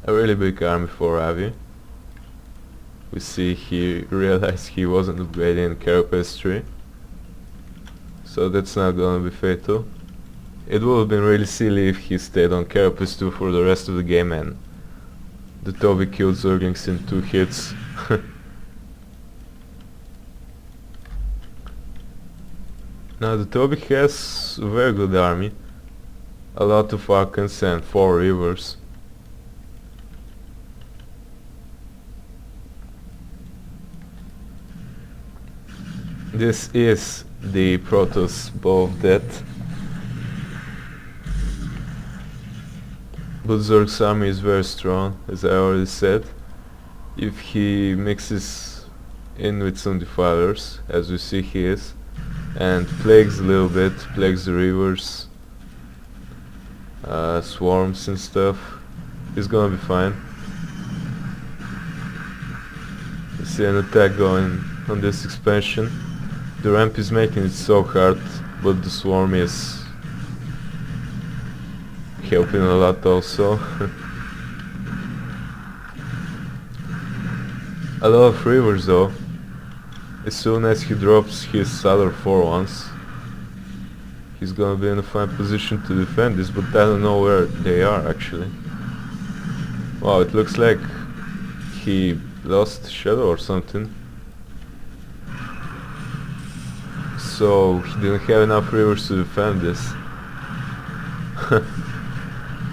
A really big army for Avi. We see he realized he wasn't upgrading Carapace 3, so that's not gonna be fatal. It would have been really silly if he stayed on Carapace 2 for the rest of the game and the Toby killed Zerglings in 2 hits. Now the Toby has a very good army, a lot of Archons and 4 Rivers. This is the Protoss BW-dat. But Zerg's army is very strong, as I already said. If he mixes in with some defilers, as we see he is, and plagues a little bit, plagues the rivers, swarms and stuff, he's gonna be fine. You see an attack going on this expansion. The ramp is making it so hard, but the swarm is helping a lot also. A lot of rivers though. As soon as he drops his other 4 ones, he's gonna be in a fine position to defend this, but I don't know where they are actually. Wow, it looks like he lost Shadow or something. So he didn't have enough rivers to defend this.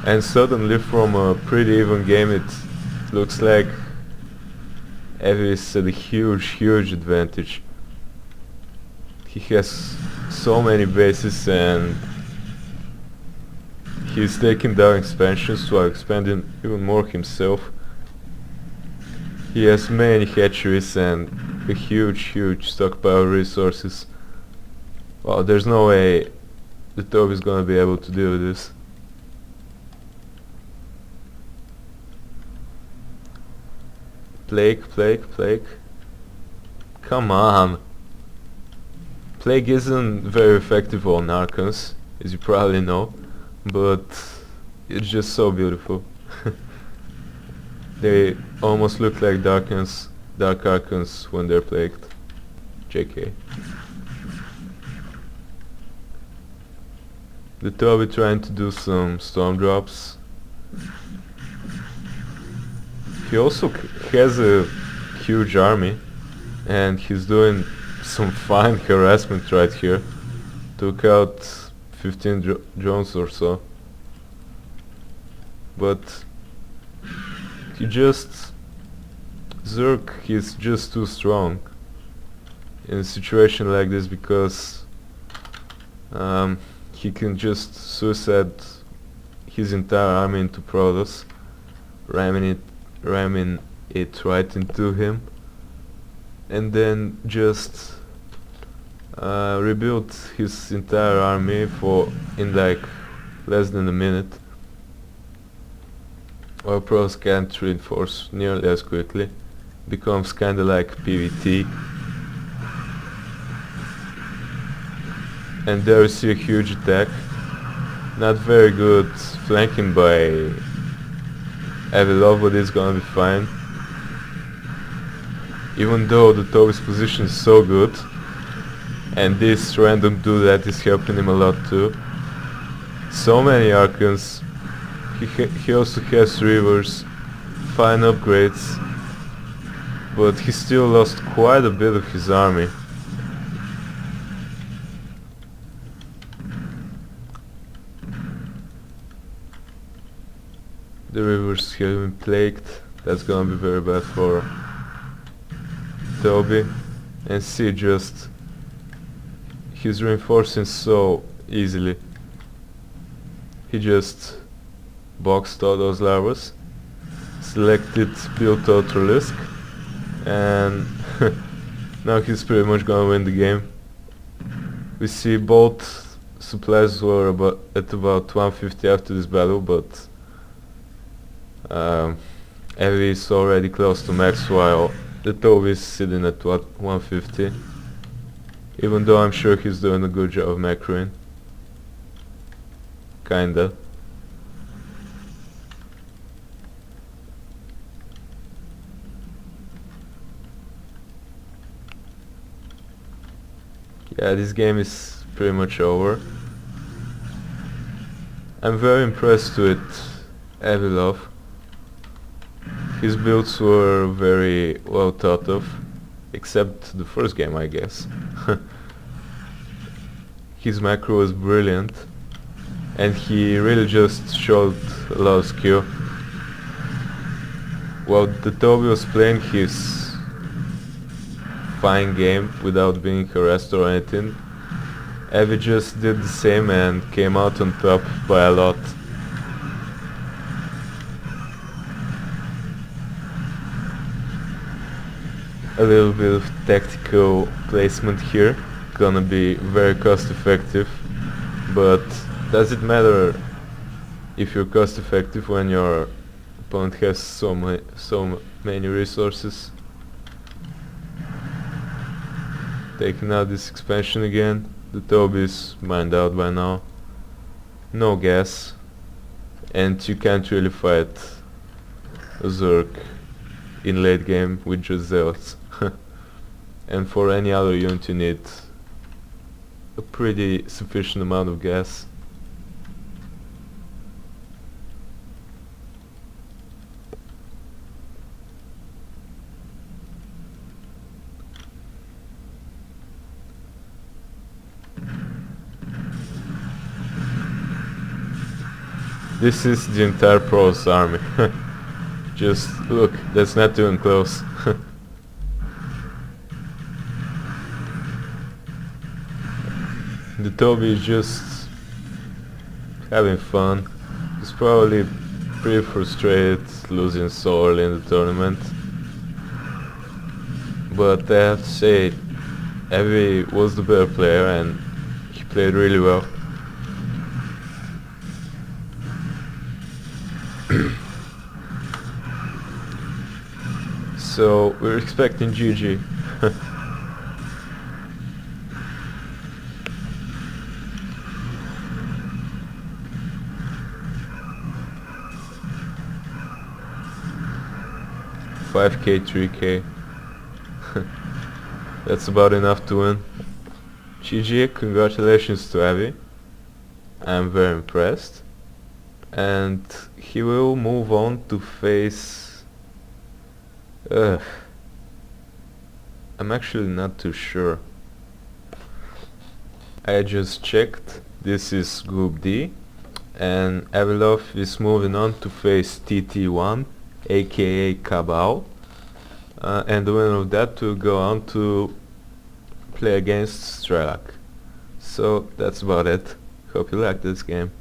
And suddenly from a pretty even game it looks like Avi is at a huge advantage. He has so many bases and he's taking down expansions while expanding even more himself. He has many hatcheries and a huge stockpile of resources. Wow, there's no way the Toby is gonna be able to deal with this. Plague. Come on. Plague isn't very effective on Archons, as you probably know, but it's just so beautiful. They almost look like Dark Archons when they're plagued. JK. The Toby trying to do some storm drops. He also has a huge army and he's doing some fine harassment right here. Took out 15 drones or so. But Zerg is just too strong in a situation like this because he can just suicide his entire army into Protoss, ramming it right into him, and then just rebuild his entire army in like less than a minute. While Protoss can't reinforce nearly as quickly, becomes kinda like PvT. And there we see a huge attack. Not very good flanking by Avi-Love, but it's gonna be fine. Even though the Toby's position is so good, and this random dude that is helping him a lot too. So many Archons. He also has rivers, fine upgrades, but he still lost quite a bit of his army. The rivers have been plagued. That's gonna be very bad for Toby. And see, just he's reinforcing so easily. He just boxed all those larvas, selected build Ultralisk, and now he's pretty much gonna win the game. We see both supplies were at about 150 after this battle, but Avi is already close to max while the Toby is sitting at 150. Even though I'm sure he's doing a good job of macroing. Kinda. Yeah, this game is pretty much over. I'm very impressed with Avi-Love. His builds were very well thought of, except the first game, I guess. His macro was brilliant, and he really just showed a lot of skill. While Datoby was playing his fine game without being harassed or anything, Avi just did the same and came out on top by a lot. A little bit of tactical placement here, gonna be very cost effective, but does it matter if you're cost effective when your opponent has so many resources? Taking out this expansion again. The Toby is mined out by now. No gas, and you can't really fight a Zerg in late game with just zealots. And for any other unit you need a pretty sufficient amount of gas. This is the entire Pros army. Just look, that's not even close. The Toby is just having fun. He's probably pretty frustrated losing so early in the tournament. But I have to say, Avi was the better player and he played really well. So we're expecting GG. $5K, $3K. That's about enough to win. GG, congratulations to Avi. I'm very impressed. And he will move on to face... I'm actually not too sure. I just checked. This is Group D. And Avi-Love is moving on to face TT1, aka Cabal. And the winner of that will go on to play against Strelak. So that's about it. Hope you liked this game.